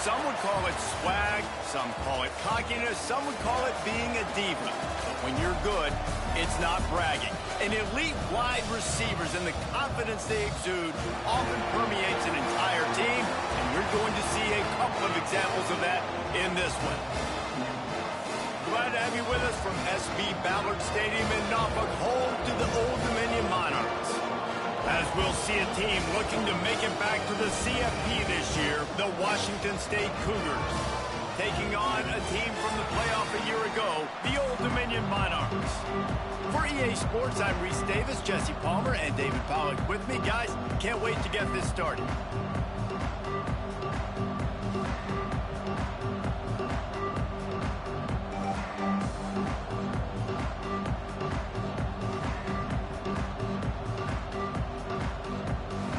Some would call it swag, some call it cockiness, some would call it being a diva. But when you're good, it's not bragging. And elite wide receivers and the confidence they exude often permeates an entire team, and you're going to see a couple of examples of that in this one. Glad to have you with us from SB Ballard Stadium in Norfolk, home to the Old Dominion Monarchs. As we'll see a team looking to make it back to the CFP this year, the Washington State Cougars. Taking on a team from the playoff a year ago, the Old Dominion Monarchs. For EA Sports, I'm Reese Davis, Jesse Palmer, and David Pollack with me. Guys, can't wait to get this started.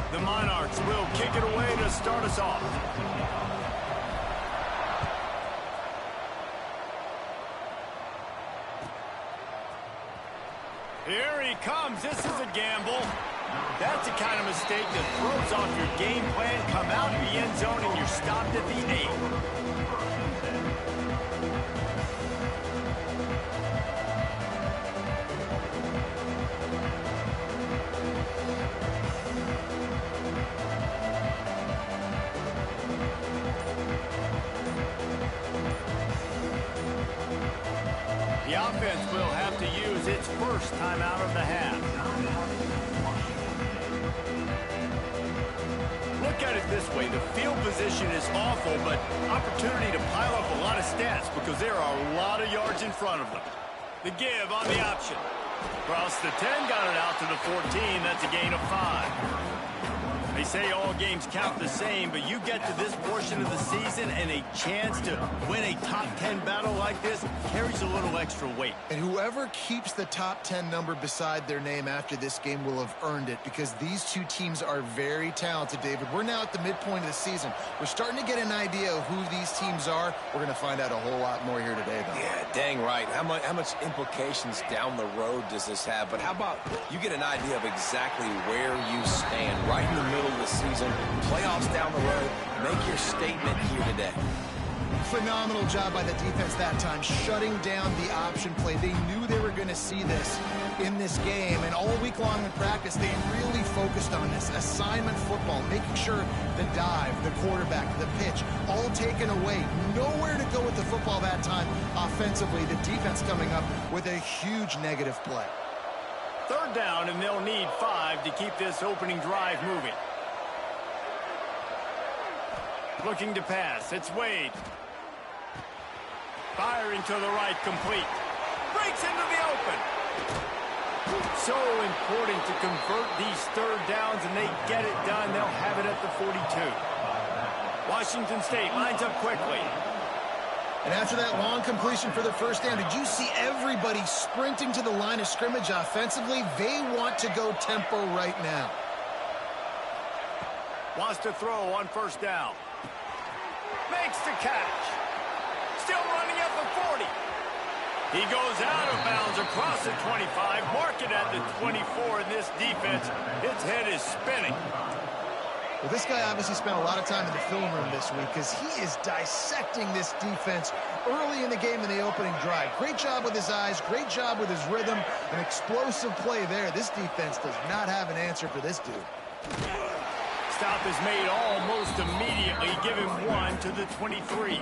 The Monarchs will kick it away to start us off. Here he comes. This is a gamble. That's the kind of mistake that throws off your game plan. Come out of the end zone and you're stopped at the 8. The offense will have to use its first time out of the half. Look at it this way. The field position is awful, but opportunity to pile up a lot of stats because there are a lot of yards in front of them. The give on the option. Across the 10, got it out to the 14. That's a gain of 5. They say all games count the same, but you get to this portion of the season and a chance to win a top 10 battle like this carries a little extra weight. And whoever keeps the top 10 number beside their name after this game will have earned it, because these two teams are very talented, David. We're now at the midpoint of the season. We're starting to get an idea of who these teams are. We're going to find out a whole lot more here today, though. Yeah, dang right. How much implications down the road does this have? But how about you get an idea of exactly where you stand right in the middle of the season, playoffs down the road, make your statement here today. Phenomenal job by the defense that time, shutting down the option play. They knew they were going to see this in this game, and all week long in practice, they really focused on this. Assignment football, making sure the dive, the quarterback, the pitch, all taken away. Nowhere to go with the football that time offensively. The defense coming up with a huge negative play. Third down, and they'll need 5 to keep this opening drive moving. Looking to pass. It's Wade. Firing to the right, complete. Breaks into the open. So important to convert these third downs, and they get it done. They'll have it at the 42. Washington State lines up quickly. And after that long completion for the first down, did you see everybody sprinting to the line of scrimmage offensively? They want to go tempo right now. Wants to throw on first down. Makes the catch. Still running at the 40. He goes out of bounds across the 25. Mark it at the 24 in this defense. Its head is spinning. Well, this guy obviously spent a lot of time in the film room this week because he is dissecting this defense early in the game in the opening drive. Great job with his eyes, great job with his rhythm, an explosive play there. This defense does not have an answer for this dude. Stop is made almost immediately. Give him 1 to the 23.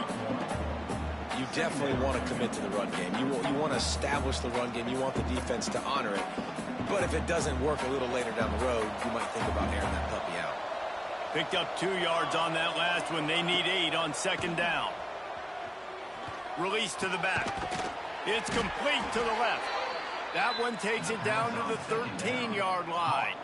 You definitely want to commit to the run game. You want to establish the run game. You want the defense to honor it. But if it doesn't work a little later down the road, you might think about airing that puppy out. Picked up 2 yards on that last one. They need 8 on second down. Release to the back. It's complete to the left. That one takes it down to the 13-yard line.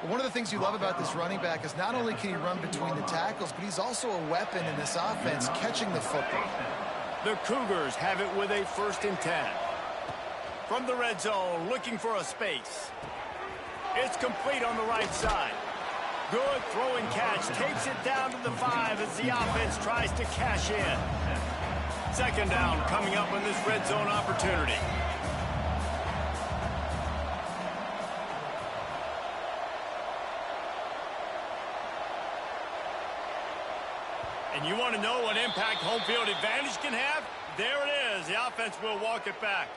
One of the things you love about this running back is not only can he run between the tackles, but he's also a weapon in this offense, catching the football. The Cougars have it with a 1st and 10. From the red zone, looking for a space. It's complete on the right side. Good throw and catch. Takes it down to the 5 as the offense tries to cash in. Second down coming up on this red zone opportunity. And you want to know what impact home field advantage can have? There it is. The offense will walk it back.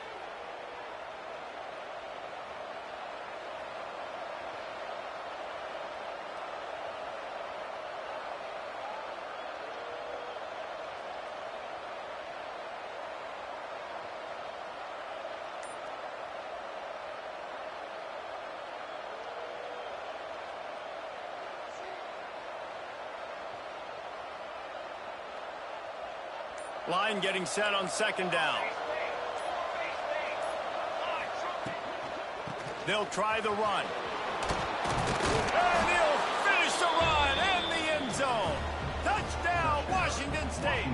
Line getting set on second down. They'll try the run. And he'll finish the run in the end zone. Touchdown, Washington State.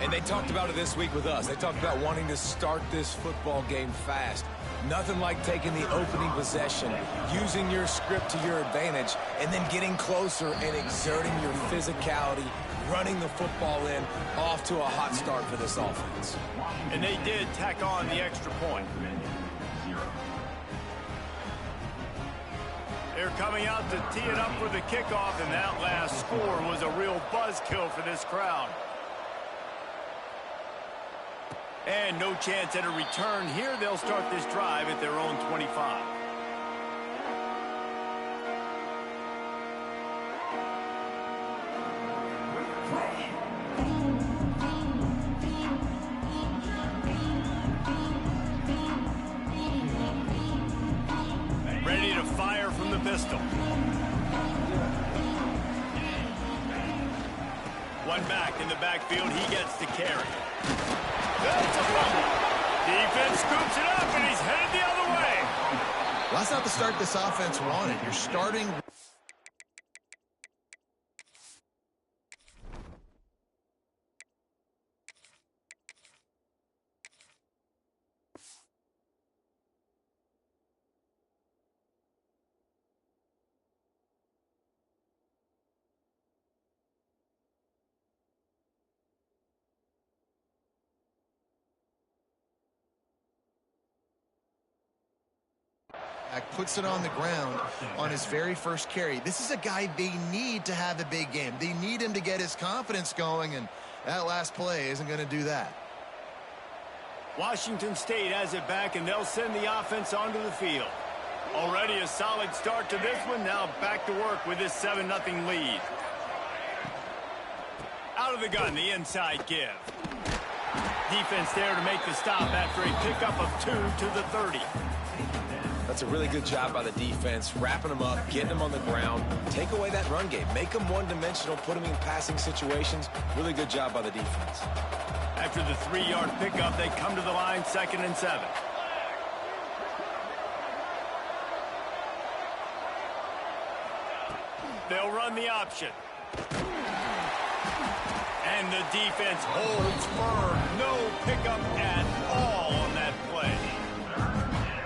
And they talked about it this week with us. They talked about wanting to start this football game fast. Nothing like taking the opening possession, using your script to your advantage, and then getting closer and exerting your physicality, running the football in, off to a hot start for this offense. And they did tack on the extra point. They're coming out to tee it up for the kickoff, and that last score was a real buzzkill for this crowd. And no chance at a return here. They'll start this drive at their own 25. Ready to fire from the pistol. One back in the backfield. He gets to carry. That's a fumble. Defense scoops it up, and he's headed the other way. Well, that's not the start this offense wanted. You're starting... puts it on the ground on his very first carry. This is a guy they need to have a big game. They need him to get his confidence going, and that last play isn't going to do that. Washington State has it back, and they'll send the offense onto the field. Already a solid start to this one. Now back to work with this 7-0 lead. Out of the gun, the inside give. Defense there to make the stop after a pickup of 2 to the 30. That's a really good job by the defense, wrapping them up, getting them on the ground. Take away that run game. Make them one-dimensional, put them in passing situations. Really good job by the defense. After the 3-yard pickup, they come to the line, 2nd and 7. They'll run the option. And the defense holds firm. No pickup at all on that play.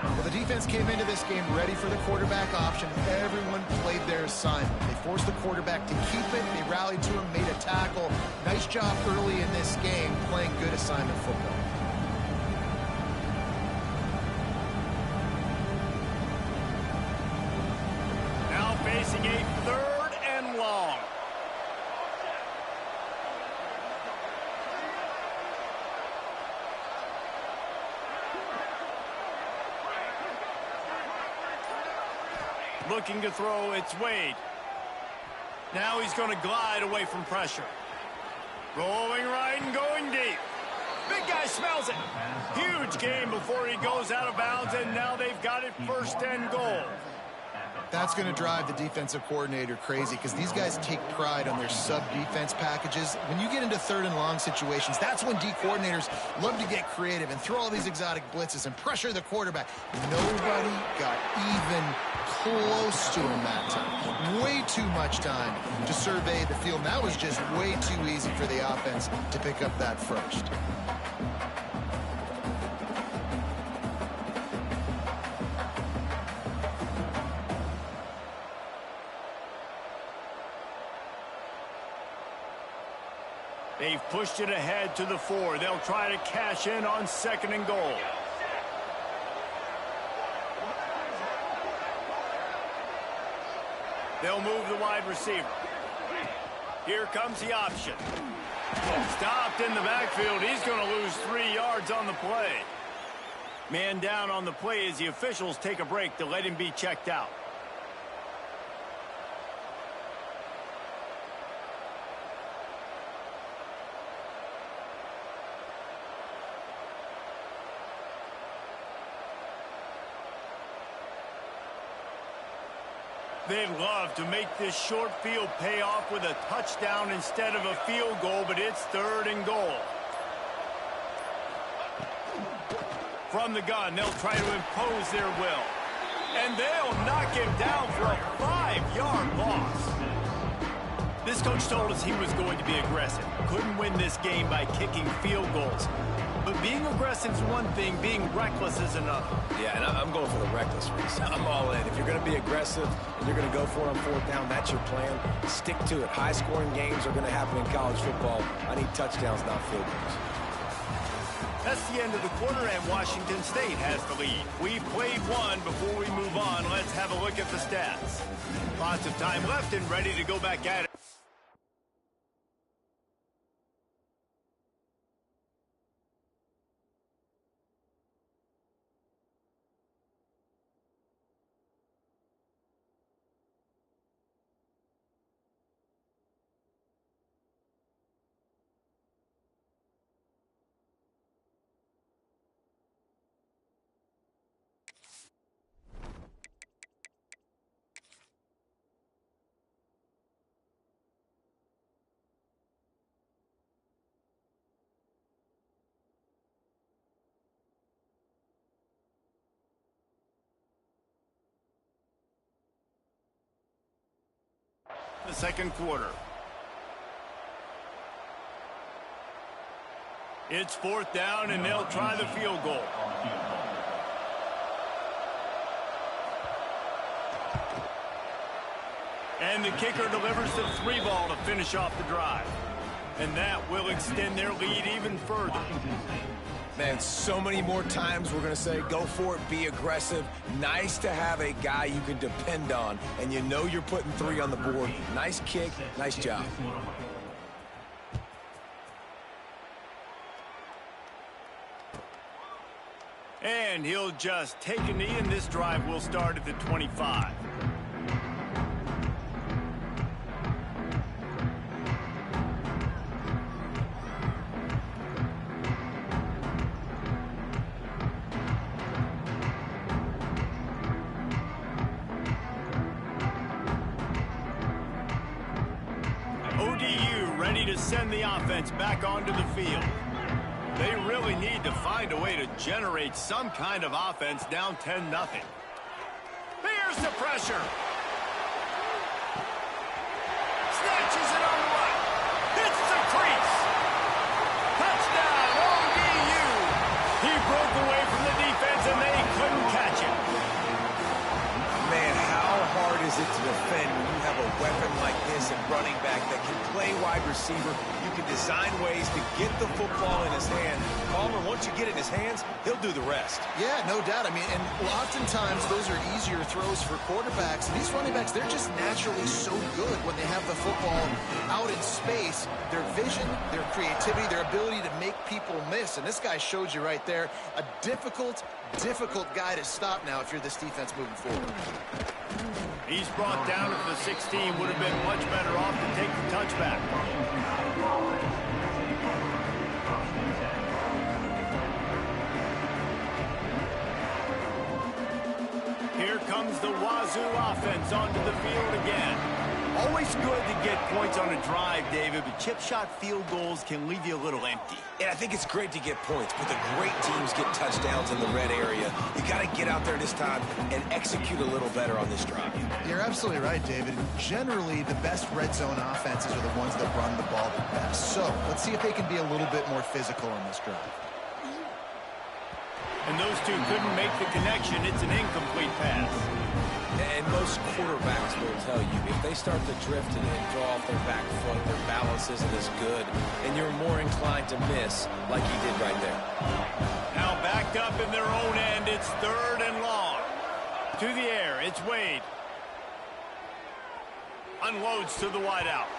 Well, the defense came into this game ready for the quarterback option. Everyone played their assignment. They forced the quarterback to keep it. They rallied to him, made a tackle. Nice job early in this game playing good assignment football. Now facing a 3rd and long. Looking to throw, it's Wade. Now he's going to glide away from pressure. Rolling right and going deep. Big guy smells it. Huge game before he goes out of bounds, and now they've got it 1st and goal. That's going to drive the defensive coordinator crazy because these guys take pride on their sub-defense packages. When you get into 3rd and long situations, that's when D coordinators love to get creative and throw all these exotic blitzes and pressure the quarterback. Nobody got even close to him that time. Way too much time to survey the field. That was just way too easy for the offense to pick up that first. They've pushed it ahead to the 4. They'll try to cash in on 2nd and goal. They'll move the wide receiver. Here comes the option. Stopped in the backfield. He's going to lose 3 yards on the play. Man down on the play as the officials take a break to let him be checked out. They'd love to make this short field pay off with a touchdown instead of a field goal, but it's 3rd and goal. From the gun, they'll try to impose their will. And they'll knock him down for a 5-yard loss. This coach told us he was going to be aggressive. Couldn't win this game by kicking field goals. But being aggressive is one thing, being reckless is another. Yeah, and I'm going for the reckless reason. I'm all in. If you're going to be aggressive and you're going to go for it on 4th down, that's your plan. Stick to it. High-scoring games are going to happen in college football. I need touchdowns, not field goals. That's the end of the quarter, and Washington State has the lead. We played one. Before we move on, let's have a look at the stats. Lots of time left and ready to go back at it. The second quarter. It's 4th down, and they'll try the field goal. And the kicker delivers the 3-ball to finish off the drive. And that will extend their lead even further. Man, so many more times we're going to say, go for it, be aggressive. Nice to have a guy you can depend on, and you know you're putting 3 on the board. Nice kick, nice job. And he'll just take a knee, and this drive will start at the 25. ODU ready to send the offense back onto the field. They really need to find a way to generate some kind of offense down 10-0. There's the pressure. Snatches it on the right. Hits the crease. Touchdown, ODU. He broke away from the defense and they couldn't catch him. Man, how hard is it to defend when you have a weapon like this and running back that can play wide receiver? You can design ways to get the football in his hand. Palmer, once you get it in his hands, he'll do the rest. Yeah, no doubt. I mean, and oftentimes those are easier throws for quarterbacks. And these running backs, they're just naturally so good when they have the football out in space. Their vision, their creativity, their ability to make people miss. And this guy showed you right there, a difficult guy to stop now if you're this defense moving forward. He's brought down at the 16. Would have been much better off to take the touchback. Here comes the Wazoo offense onto the field again. Always good to get points on a drive, David, but chip shot field goals can leave you a little empty. And I think it's great to get points, but the great teams get touchdowns in the red area. You got to get out there this time and execute a little better on this drive. You're absolutely right, David. Generally, the best red zone offenses are the ones that run the ball the best. So let's see if they can be a little bit more physical on this drive. And those two couldn't make the connection. It's an incomplete pass. And most quarterbacks will tell you, if they start to drift and draw off their back foot, their balance isn't as good, and you're more inclined to miss like he did right there. Now backed up in their own end, it's 3rd and long. To the air, it's Wade. Unloads to the wideout.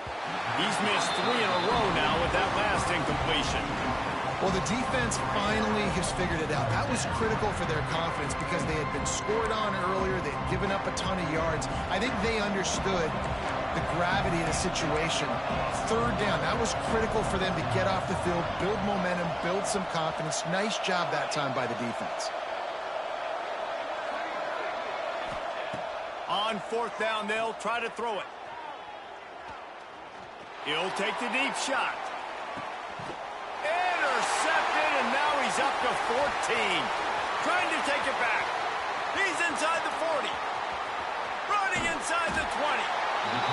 He's missed 3 in a row now with that last incompletion. Well, the defense finally has figured it out. That was critical for their confidence because they had been scored on earlier. They had given up a ton of yards. I think they understood the gravity of the situation. Third down, that was critical for them to get off the field, build momentum, build some confidence. Nice job that time by the defense. On 4th down, they'll try to throw it. He'll take the deep shot. Intercepted, and now he's up to 14. Trying to take it back. He's inside the 40. Running inside the 20.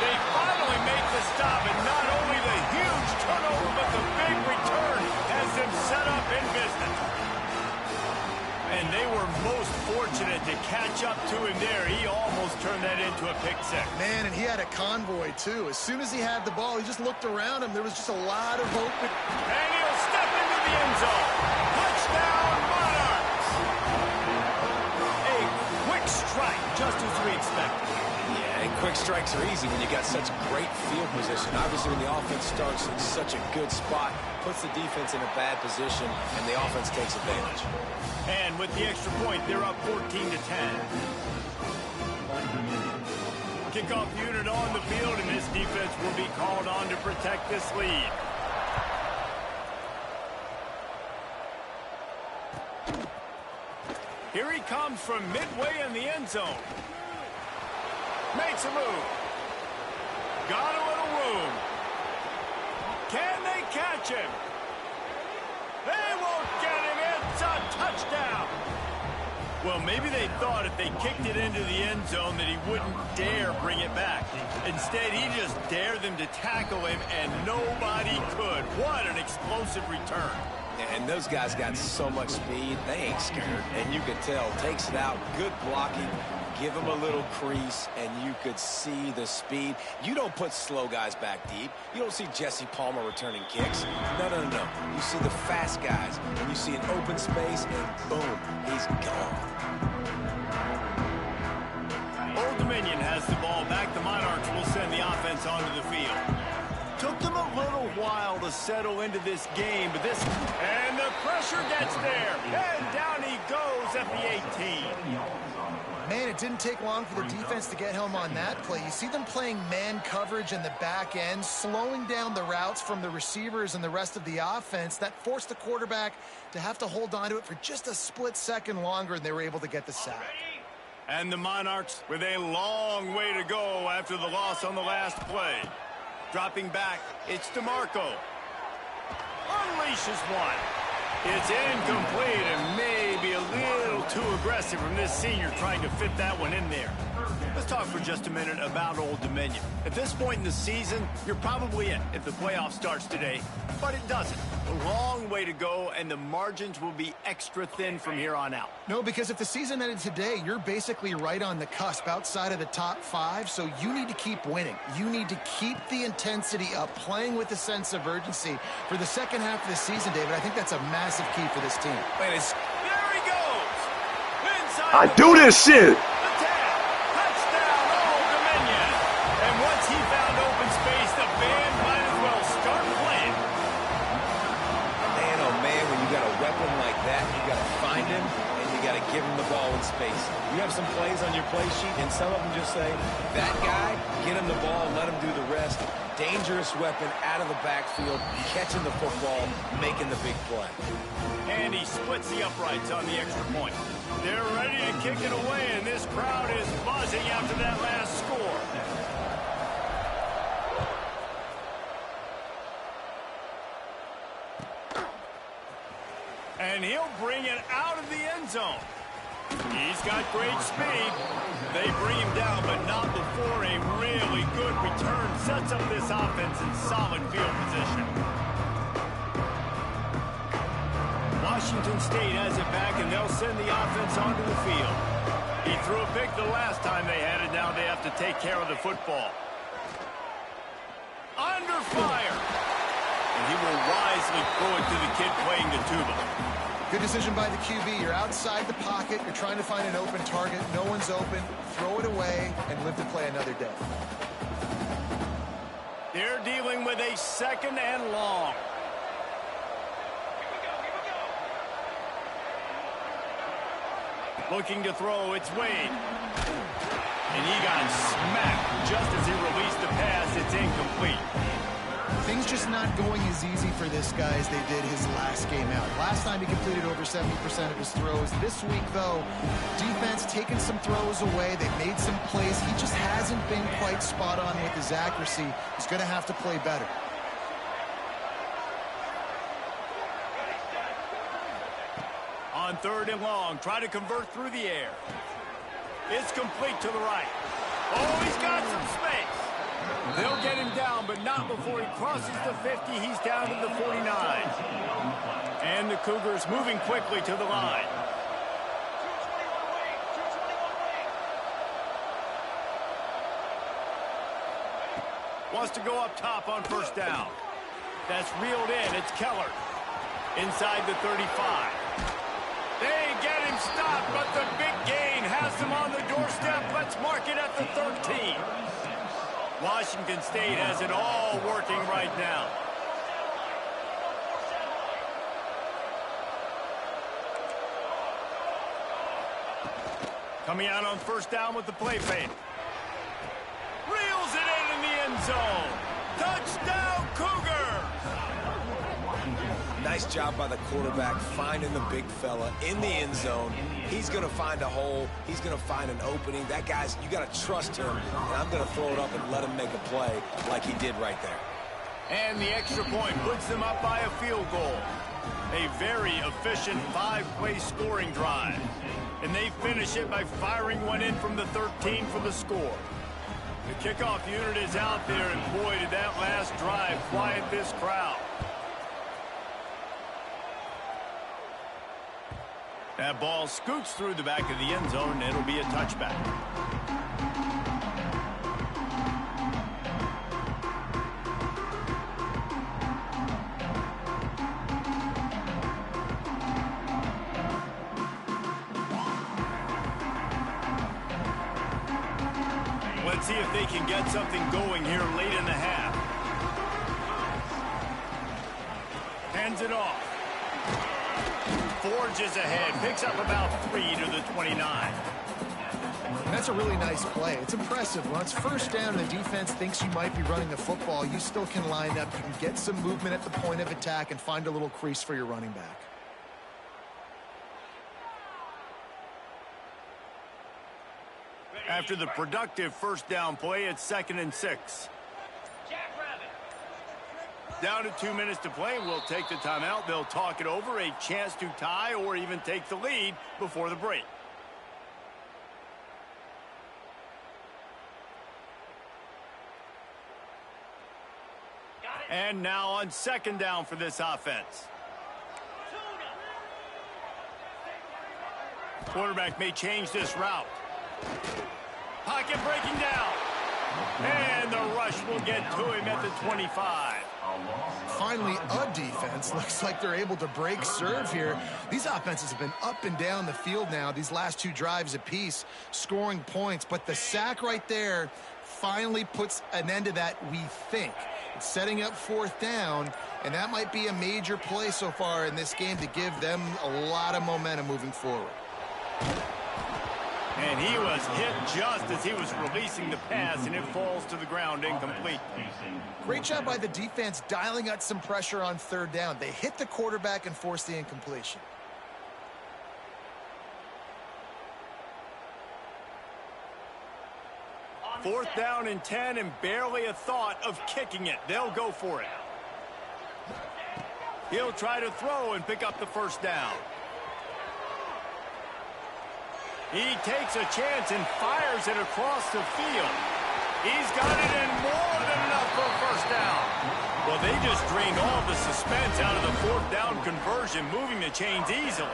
They finally make the stop, and not only the huge turnover, but the big return has them set up in business. And they were most fortunate to catch up to him there. He almost turned that into a pick six. Man, and he had a convoy, too. As soon as he had the ball, he just looked around him. There was just a lot of hope. And he'll step into the end zone. Touchdown, Monarchs! A quick strike, just as we expected. Yeah, and quick strikes are easy when you got such great field position. Obviously, when the offense starts in such a good spot, puts the defense in a bad position, and the offense takes advantage. And with the extra point, they're up 14-10. Kickoff unit on the field, and this defense will be called on to protect this lead. Here he comes from midway in the end zone. Makes a move. Got a little room. Can they catch him? They won't get him. It's a touchdown. Well, maybe they thought if they kicked it into the end zone that he wouldn't dare bring it back. Instead, he just dared them to tackle him, and nobody could. What an explosive return. And those guys got so much speed, they ain't scared. And you could tell, takes it out, good blocking, give him a little crease, and you could see the speed. You don't put slow guys back deep. You don't see Jesse Palmer returning kicks. No. You see the fast guys, and you see an open space, and boom, he's gone. Old Dominion has the ball back. The Monarchs will send the offense onto the field. Took them a little while to settle into this game, but this... And the pressure gets there. And down he goes at the 18. Man, it didn't take long for the defense to get home on that play. You see them playing man coverage in the back end, slowing down the routes from the receivers and the rest of the offense. That forced the quarterback to have to hold on to it for just a split second longer, and they were able to get the sack. And the Monarchs with a long way to go after the loss on the last play. Dropping back, it's DeMarco. Unleashes one. It's incomplete and maybe a little too aggressive from this senior trying to fit that one in there. Let's talk for just a minute about Old Dominion. At this point in the season, you're probably in if the playoff starts today, but it doesn't. A long way to go, and the margins will be extra thin from here on out. No, because if the season ended today, you're basically right on the cusp outside of the top 5, so you need to keep winning. You need to keep the intensity up, playing with a sense of urgency for the second half of the season, David. I think that's a massive key for this team. There he goes! Inside I do this shit! Touchdown, Old Dominion! And once he found open space, the band might as well start playing. Man, oh man, when you got a weapon like that, you got to find him, and you got to give him the ball in space. You have some plays on your play sheet, and some of them just say, that guy, get him the ball, let him do the rest. Dangerous weapon out of the backfield, catching the football, making the big play. And he splits the uprights on the extra point. They're ready to kick it away, and this crowd is buzzing after that last score. And he'll bring it out of the end zone. He's got great speed. They bring him down, but not before a really good return sets up this offense in solid field position. Washington State has it back, and they'll send the offense onto the field. He threw a pick the last time they had it. Now they have to take care of the football. Under fire. And he will wisely throw it to the kid playing the tuba. Good decision by the QB. You're outside the pocket. You're trying to find an open target. No one's open. Throw it away and live to play another day. They're dealing with a 2nd and long. Looking to throw, it's Wade. And he got smacked just as he released the pass. It's incomplete. Things just not going as easy for this guy as they did his last game out. Last time he completed over 70% of his throws. This week, though, defense taking some throws away. They've made some plays. He just hasn't been quite spot on with his accuracy. He's going to have to play better. On 3rd and long, try to convert through the air. It's complete to the right. Oh, he's got some space. They'll get him down, but not before he crosses the 50. He's down to the 49. And the Cougars moving quickly to the line. Wants to go up top on 1st down. That's reeled in. It's Keller. Inside the 35. They get him stopped, but the big gain has him on the doorstep. Let's mark it at the 13. Washington State has it all working right now. Coming out on 1st down with the play fake. Reels it in the end zone. Touchdown, Cougar! Nice job by the quarterback finding the big fella in the end zone. He's going to find a hole. He's going to find an opening. That guy's, you got to trust him. And I'm going to throw it up and let him make a play like he did right there. And the extra point puts them up by a field goal. A very efficient 5-play scoring drive. And they finish it by firing one in from the 13 for the score. The kickoff unit is out there, and boy, did that last drive quiet this crowd. That ball scoots through the back of the end zone, and it'll be a touchback. Let's see if they can get something going here late in the half. Hands it off. Forges ahead, picks up about 3 to the 29. That's a really nice play. It's impressive. When it's 1st down and the defense thinks you might be running the football, you still can line up. You can get some movement at the point of attack and find a little crease for your running back. After the productive 1st down play, it's 2nd and 6. Down to 2 minutes to play. We'll take the timeout. They'll talk it over. A chance to tie or even take the lead before the break. And now on 2nd down for this offense. Quarterback may change this route. Pocket breaking down. And the rush will get to him at the 25. Finally, a defense. Looks like they're able to break serve here. These offenses have been up and down the field now, these last 2 drives apiece, scoring points. But the sack right there finally puts an end to that, we think. It's setting up 4th down, and that might be a major play so far in this game to give them a lot of momentum moving forward. And he was hit just as he was releasing the pass, and it falls to the ground incomplete. Great job by the defense dialing out some pressure on 3rd down. They hit the quarterback and forced the incompletion. Fourth down and 10, and barely a thought of kicking it. They'll go for it. He'll try to throw and pick up the 1st down. He takes a chance and fires it across the field. He's got it in more than enough for a 1st down. Well, they just drained all the suspense out of the 4th down conversion, moving the chains easily.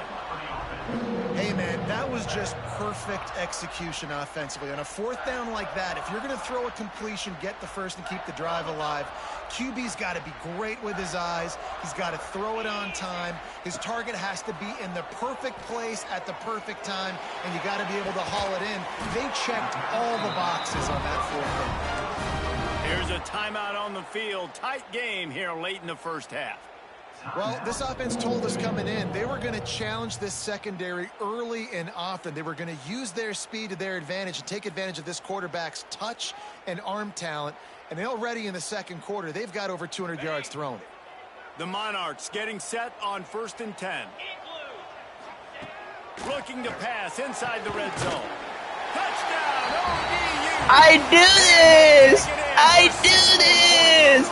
Hey, man, that was just perfect execution offensively. On a 4th down like that, if you're going to throw a completion, get the 1st and keep the drive alive, QB's got to be great with his eyes. He's got to throw it on time. His target has to be in the perfect place at the perfect time, and you got to be able to haul it in. They checked all the boxes on that 4th down. Here's a timeout on the field. Tight game here late in the first half. Well, this offense told us coming in they were going to challenge this secondary early and often. They were going to use their speed to their advantage and take advantage of this quarterback's touch and arm talent. And already in the second quarter, they've got over 200 yards thrown. The Monarchs getting set on 1st and 10. Looking to pass inside the red zone. Touchdown, ODU! I do this! I do this!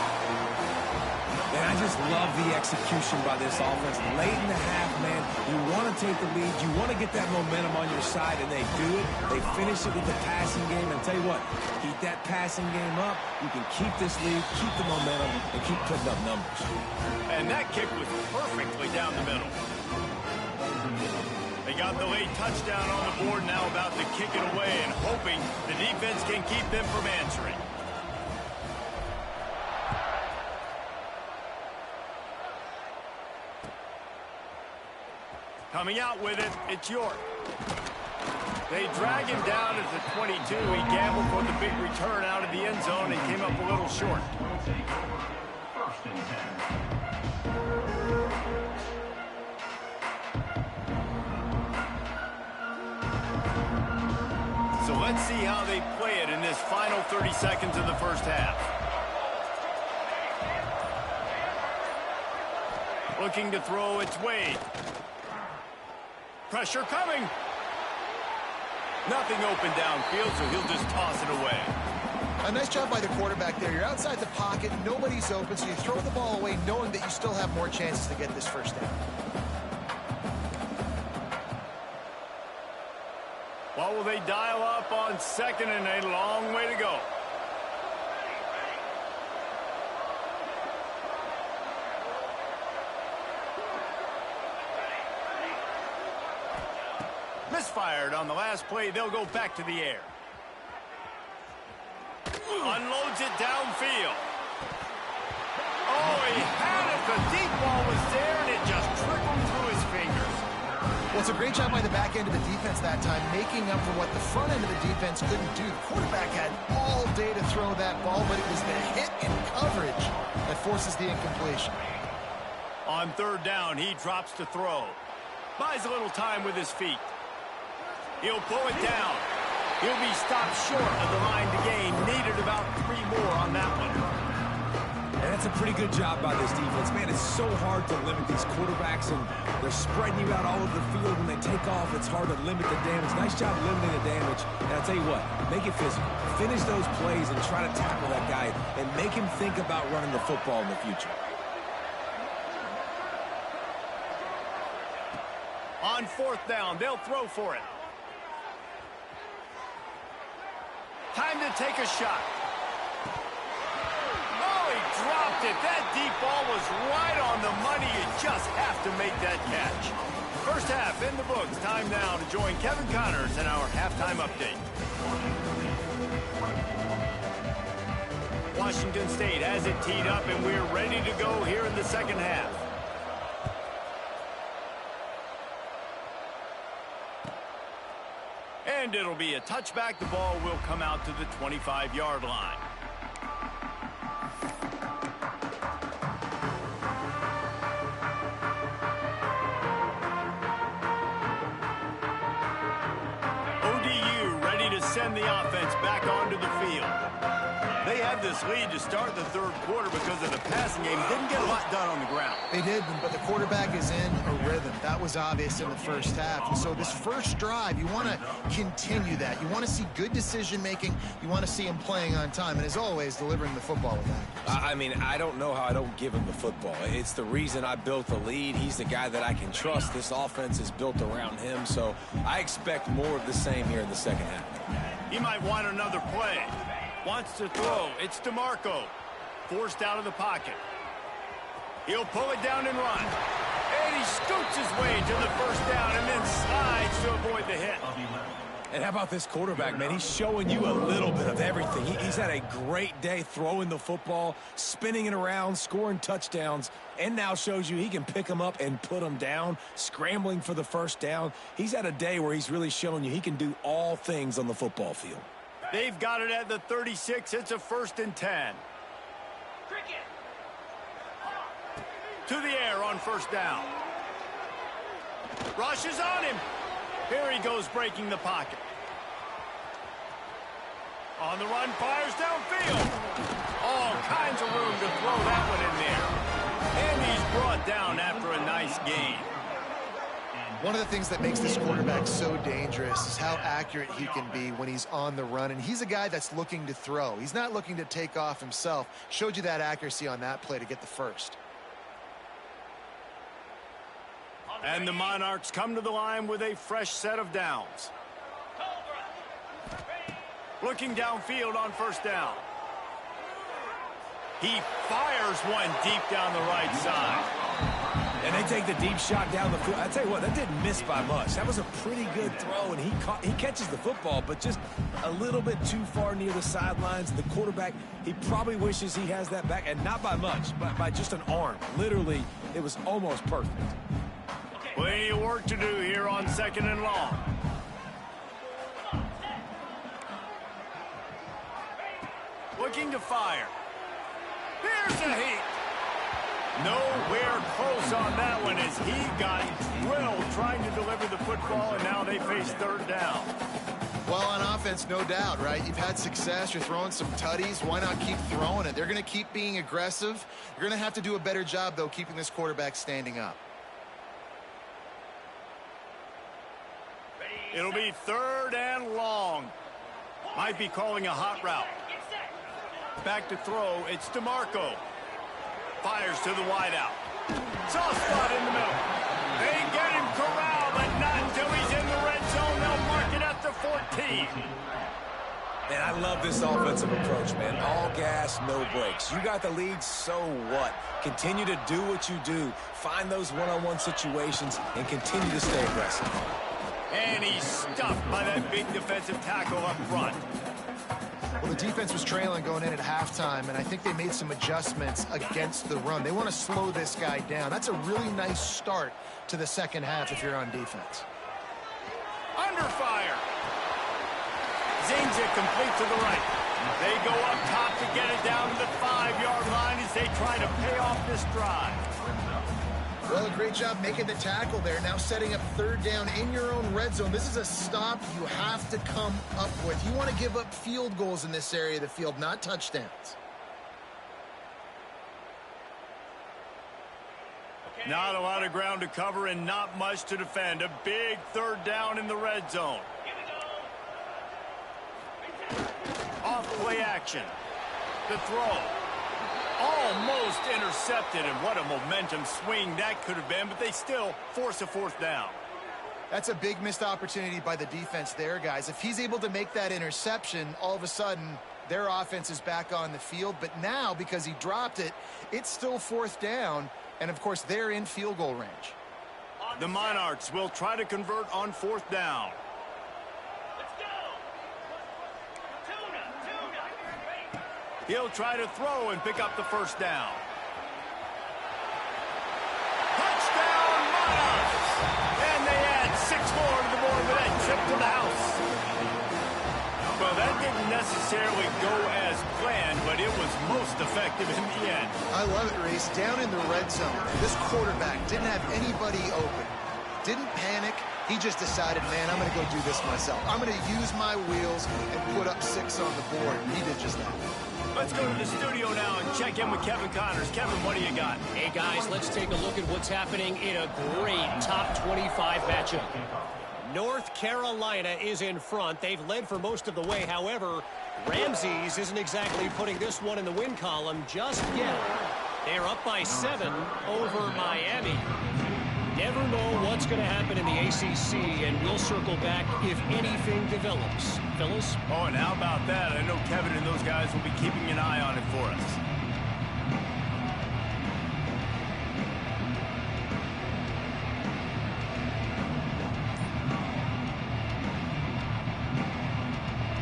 Man, I just love the execution by this offense. Late in the half, man, you want to take the lead. You want to get that momentum on your side, and they do it. They finish it with the passing game. And I'll tell you what, keep that passing game up. You can keep this lead, keep the momentum, and keep putting up numbers. And that kick was perfectly down the middle. They got the late touchdown on the board, now about to kick it away and hoping the defense can keep them from answering. Coming out with it, it's York. They drag him down at the 22. He gambled for the big return out of the end zone and came up a little short. So let's see how they play it in this final 30 seconds of the first half. Looking to throw, it's Wade. Pressure coming. Nothing open downfield, so he'll just toss it away. A nice job by the quarterback there. You're outside the pocket, nobody's open, so you throw the ball away knowing that you still have more chances to get this first down. What will they dial up on 2nd and a long way to go? Misfired on the last play. They'll go back to the air. Unloads it downfield. Oh, he had it. The deep ball was there, and it just trickled through his fingers. Well, it's a great job by the back end of the defense that time, making up for what the front end of the defense couldn't do. The quarterback had all day to throw that ball, but it was the hit in coverage that forces the incompletion. On 3rd down, he drops to throw. Buys a little time with his feet. He'll pull it down. He'll be stopped short of the line to gain. Needed about 3 more on that one. And that's a pretty good job by this defense. Man, it's so hard to limit these quarterbacks, and they're spreading you out all over the field. When they take off, it's hard to limit the damage. Nice job limiting the damage. And I'll tell you what, make it physical. Finish those plays and try to tackle that guy and make him think about running the football in the future. On 4th down, they'll throw for it. Time to take a shot. Oh, he dropped it. That deep ball was right on the money. You just have to make that catch. First half in the books. Time now to join Kevin Connors in our halftime update. Washington State has it teed up, and we're ready to go here in the second half. And it'll be a touchback. The ball will come out to the 25-yard line. ODU ready to send the offense back onto the field. They had this lead to start the 3rd quarter because of the passing game. Didn't get a lot done on the ground. They did, but the quarterback is in a rhythm. That was obvious in the first half. And so this first drive, you want to continue that. You want to see good decision-making. You want to see him playing on time. And as always, delivering the football with that. I mean, I don't know how I don't give him the football. It's the reason I built the lead. He's the guy that I can trust. This offense is built around him. So I expect more of the same here in the second half. He might want another play. Wants to throw. It's DeMarco. Forced out of the pocket. He'll pull it down and run. And he scoots his way to the first down and then slides to avoid the hit. And how about this quarterback, man? He's showing you a little bit of everything. He's had a great day throwing the football, spinning it around, scoring touchdowns, and now shows you he can pick them up and put them down, scrambling for the first down. He's had a day where he's really showing you he can do all things on the football field. They've got it at the 36. It's a 1st and 10. To the air on 1st down. Rushes on him. Here he goes, breaking the pocket. On the run, fires downfield. All kinds of room to throw that one in there. And he's brought down after a nice gain. One of the things that makes this quarterback so dangerous is how accurate he can be when he's on the run. And he's a guy that's looking to throw. He's not looking to take off himself. Showed you that accuracy on that play to get the 1st. And the Monarchs come to the line with a fresh set of downs. Looking downfield on 1st down. He fires one deep down the right side. And they take the deep shot down the field. I tell you what, that didn't miss by much. That was a pretty good throw, and he catches the football, but just a little bit too far near the sidelines. The quarterback, he probably wishes he has that back, and not by much, but by just an arm. Literally, it was almost perfect. Plenty of work to do here on 2nd and long. Looking to fire. Here's a heat. Nowhere close on that one as he got drilled trying to deliver the football, and now they face 3rd down. Well, on offense, no doubt, right? You've had success. You're throwing some tutties. Why not keep throwing it? They're going to keep being aggressive. You're going to have to do a better job, though, keeping this quarterback standing up. It'll be 3rd and long. Might be calling a hot route. Back to throw. It's DeMarco. Fires to the wideout. Soft spot in the middle. They get him corralled, but not until he's in the red zone. They'll mark it at the 14. Man, I love this offensive approach, man. All gas, no brakes. You got the lead, so what? Continue to do what you do. Find those one-on-one situations and continue to stay aggressive. And he's stuffed by that big defensive tackle up front. Well, the defense was trailing going in at halftime, and I think they made some adjustments against the run. They want to slow this guy down. That's a really nice start to the 2nd half if you're on defense. Under fire. Zings it complete to the right. They go up top to get it down to the 5-yard line as they try to pay off this drive. Well, a great job making the tackle there. Now setting up 3rd down in your own red zone. This is a stop you have to come up with. You want to give up field goals in this area of the field, not touchdowns. Not a lot of ground to cover and not much to defend. A big 3rd down in the red zone. Off play action. The throw. Almost intercepted, and what a momentum swing that could have been, but they still force a 4th down. That's a big missed opportunity by the defense there, guys. If he's able to make that interception, all of a sudden their offense is back on the field. But now, because he dropped it, it's still 4th down, and of course they're in field goal range. The Monarchs will try to convert on 4th down. He'll try to throw and pick up the 1st down. Touchdown, Monarchs! And they add 6 more to the board with that trip to the house. Well, that didn't necessarily go as planned, but it was most effective in the end. I love it, Reese. Down in the red zone, this quarterback didn't have anybody open. Didn't panic. He just decided, man, I'm going to go do this myself. I'm going to use my wheels and put up 6 on the board. And he did just that. Let's go to the studio now and check in with Kevin Connors. Kevin, what do you got? Hey, guys, let's take a look at what's happening in a great top 25 matchup. North Carolina is in front. They've led for most of the way. However, Ramses isn't exactly putting this one in the win column just yet. They're up by 7 over Miami. Never know what's going to happen in the ACC, and we'll circle back if anything develops. Phyllis? Oh, and how about that? I know Kevin and those guys will be keeping an eye on it for us.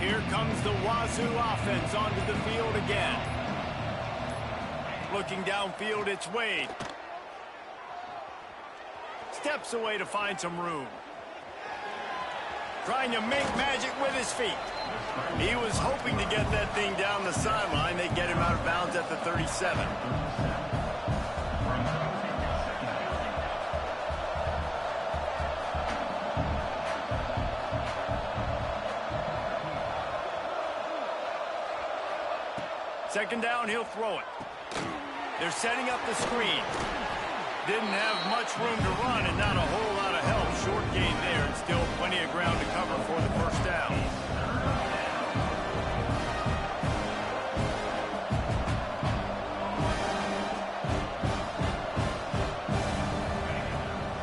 Here comes the Wazoo offense onto the field again. Looking downfield, it's Wade. Steps away to find some room. trying to make magic with his feet. He was hoping to get that thing down the sideline. They get him out of bounds at the 37. Second down, he'll throw it. They're setting up the screen. Didn't have much room to run and not a whole lot of help. Short gain there and still plenty of ground to cover for the first down.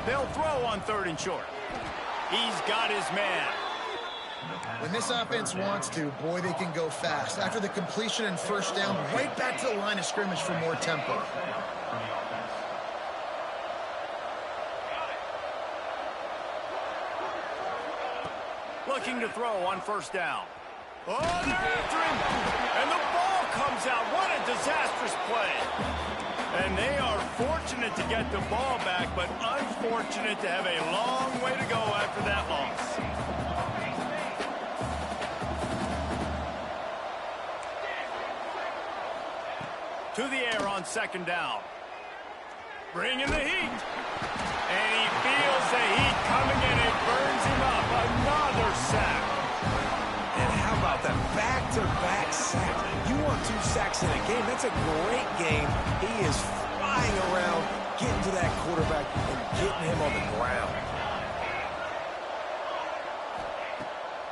They'll throw on 3rd and short. He's got his man. When this offense wants to, boy, they can go fast. After the completion and first down, right back to the line of scrimmage for more tempo. Looking to throw on first down. Oh, they're after him! And the ball comes out. What a disastrous play. And they are fortunate to get the ball back, but unfortunate to have a long way to go after that loss. To the air on second down. Bringing the heat. And he feels the heat coming and it burns him up. Another sack. And how about that back-to-back sack? You want 2 sacks in a game, that's a great game. He is flying around, getting to that quarterback and getting him on the ground.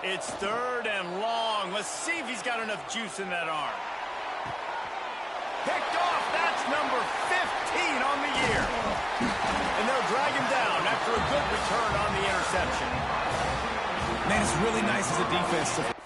It's 3rd and long. Let's see if he's got enough juice in that arm. Picked off. That's number 15 on the year. And they'll drag him down after a good return on the interception. Man, it's really nice as a defense to...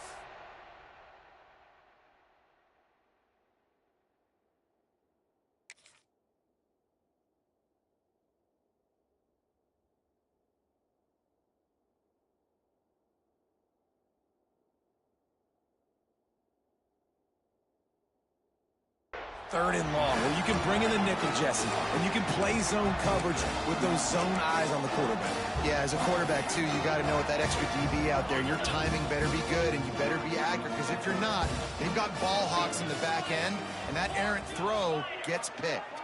Third and long, where you can bring in the nickel, Jesse, and you can play zone coverage with those zone eyes on the quarterback. Yeah, as a quarterback, too, you got to know with that extra DB out there, your timing better be good and you better be accurate, because if you're not, they've got ball hawks in the back end, and that errant throw gets picked.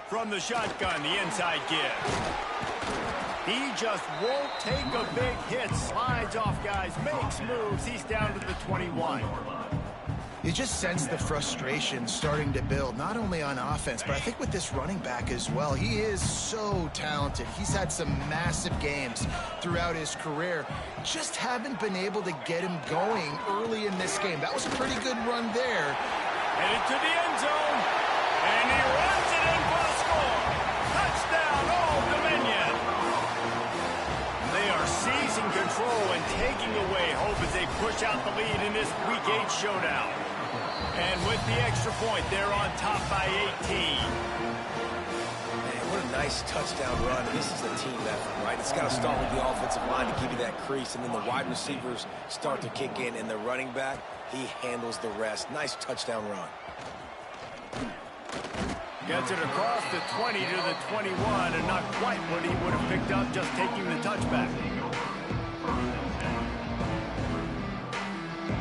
From the shotgun, the inside give. He just won't take a big hit. Slides off guys, makes moves. He's down to the 21. You just sense the frustration starting to build, not only on offense, but I think with this running back as well. He is so talented. He's had some massive games throughout his career. Just haven't been able to get him going early in this game. That was a pretty good run there. Headed to the end zone, and he runs it in for the score. Touchdown, Old Dominion. They are seizing control and taking away hope as they push out the lead in this Week 8 showdown. And with the extra point, they're on top by 18. Man, what a nice touchdown run. This is a team effort, right? It's got to start with the offensive line to give you that crease, and then the wide receivers start to kick in, and the running back, he handles the rest. Nice touchdown run. Gets it across the 20 to the 21, and not quite what he would have picked up just taking the touchback.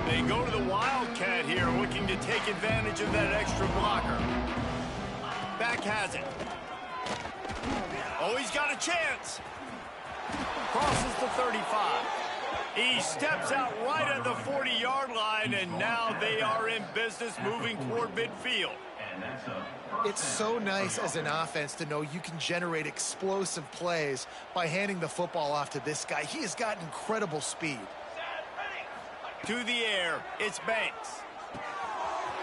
They go to the Wildcat here, looking to take advantage of that extra blocker. Back has it. Oh, he's got a chance. Crosses the 35. He steps out right at the 40-yard line, and now they are in business moving toward midfield. It's so nice as an offense to know you can generate explosive plays by handing the football off to this guy. He has got incredible speed. To the air, it's Banks.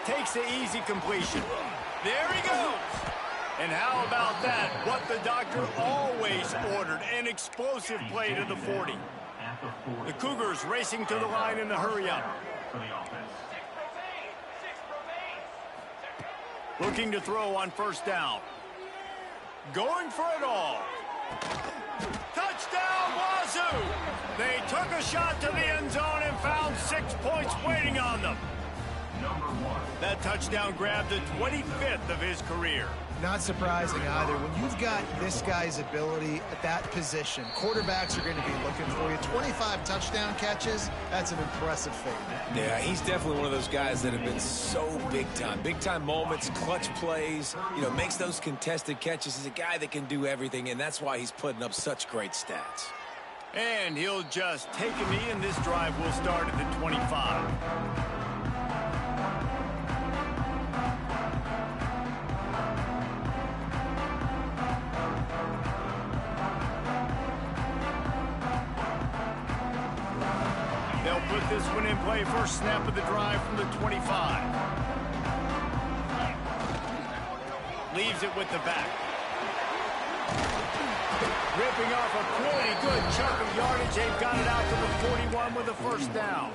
Takes the easy completion. There he goes. And how about that? What the doctor always ordered, an explosive play to the 40. The Cougars racing to the line in the hurry-up. Looking to throw on first down. Going for it all. Touchdown, Wazoo! They took a shot to the end zone and found 6 points waiting on them. That touchdown grabbed the 25th of his career. Not surprising either. When you've got this guy's ability at that position, quarterbacks are going to be looking for you. 25 touchdown catches, that's an impressive feat. Yeah, he's definitely one of those guys that have been so big time. Big time moments, clutch plays, makes those contested catches. He's a guy that can do everything, and that's why he's putting up such great stats. And he'll just take a knee, and this drive will start at the 25. Put this one in play. First snap of the drive from the 25. Leaves it with the back. Ripping off a pretty good chunk of yardage. They've got it out to the 41 with a first down.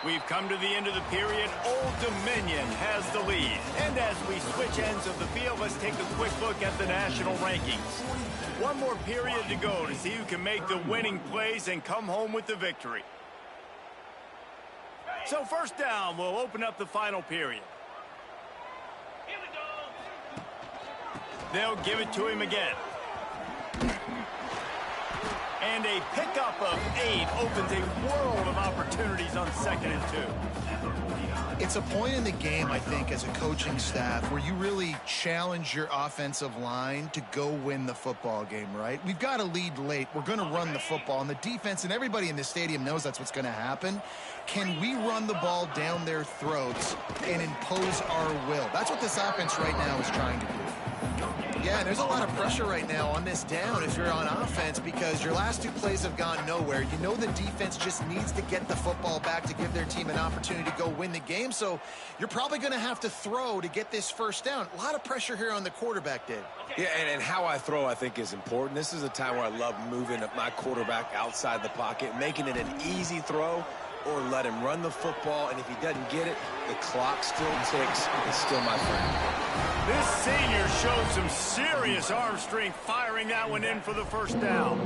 We've come to the end of the period. Old Dominion has the lead. And as we switch ends of the field, let's take a quick look at the national rankings. One more period to go to see who can make the winning plays and come home with the victory. So first down, we'll open up the final period. They'll give it to him again. And a pickup of 8 opens a world of opportunities on 2nd and 2. It's a point in the game, I think, as a coaching staff where you really challenge your offensive line to go win the football game, right? We've got to lead late. We're going to run the football. And the defense and everybody in the stadium knows that's what's going to happen. Can we run the ball down their throats and impose our will? That's what this offense right now is trying to do. Yeah, there's a lot of pressure right now on this down if you're on offense because your last 2 plays have gone nowhere. You know the defense just needs to get the football back to give their team an opportunity to go win the game, so you're probably going to have to throw to get this first down. A lot of pressure here on the quarterback, Dave. Yeah, and how I throw, I think, is important. This is a time where I love moving my quarterback outside the pocket, making it an easy throw, or let him run the football, and if he doesn't get it, the clock still ticks. It's still my friend. This senior showed some serious arm strength firing that one in for the first down.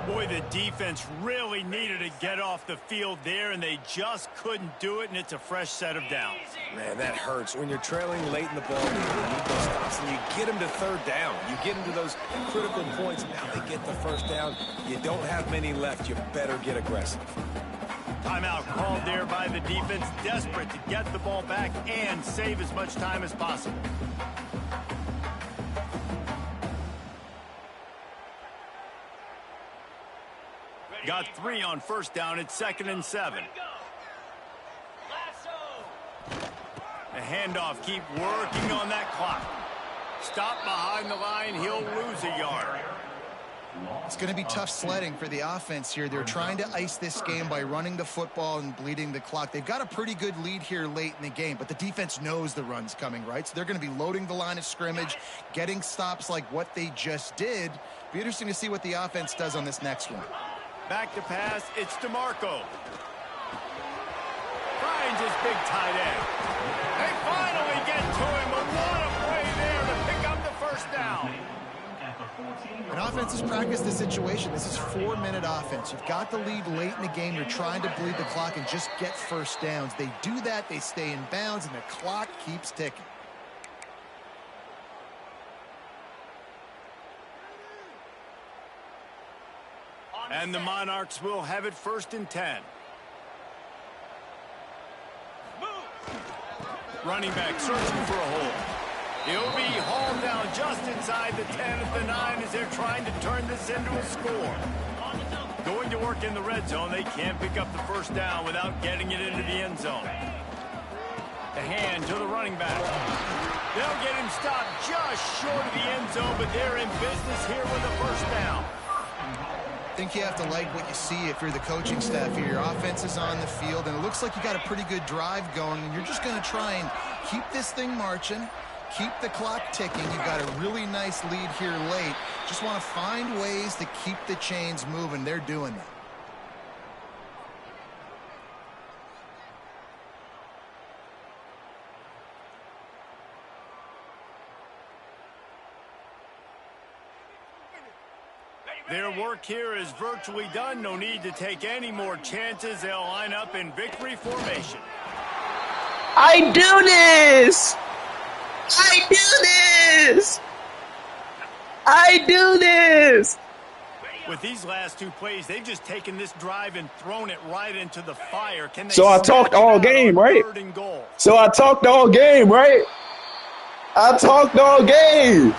Boy, the defense really needed to get off the field there, and they just couldn't do it, and it's a fresh set of downs. Man, that hurts. When you're trailing late in the ball game, you need those stops, and you get them to 3rd down. You get them to those critical points. Now they get the first down. You don't have many left. You better get aggressive. Timeout called there by the defense, desperate to get the ball back and save as much time as possible. Got 3 on first down. It's 2nd and 7. The handoff, keep working on that clock. Stop behind the line, he'll lose a yard. It's going to be tough sledding for the offense here. They're trying to ice this game by running the football and bleeding the clock. They've got a pretty good lead here late in the game, but the defense knows the run's coming, right? So they're going to be loading the line of scrimmage, getting stops like what they just did. Be interesting to see what the offense does on this next one. Back to pass, it's DeMarco. Finds his big tight end. They finally get to him, but what a play there to pick up the first down. An offense has practiced the situation. This is 4-minute offense. You've got the lead late in the game. You're trying to bleed the clock and just get first downs. They do that, they stay in bounds, and the clock keeps ticking. And the Monarchs will have it 1st and 10. Running back searching for a hole. He'll be hauled down just inside the 10 at the 9 as they're trying to turn this into a score. Going to work in the red zone. They can't pick up the first down without getting it into the end zone. The hand to the running back. They'll get him stopped just short of the end zone, but they're in business here with a first down. I think you have to like what you see if you're the coaching staff here. Your offense is on the field, and it looks like you got a pretty good drive going, and you're just going to try and keep this thing marching, keep the clock ticking. You've got a really nice lead here late. Just want to find ways to keep the chains moving. They're doing that. Their work here is virtually done. No need to take any more chances. They'll line up in victory formation. I do this! I do this! I do this! With these last two plays, they've just taken this drive and thrown it right into the fire. Can they So I talked all game, right? So I talked all game, right? I talked all game.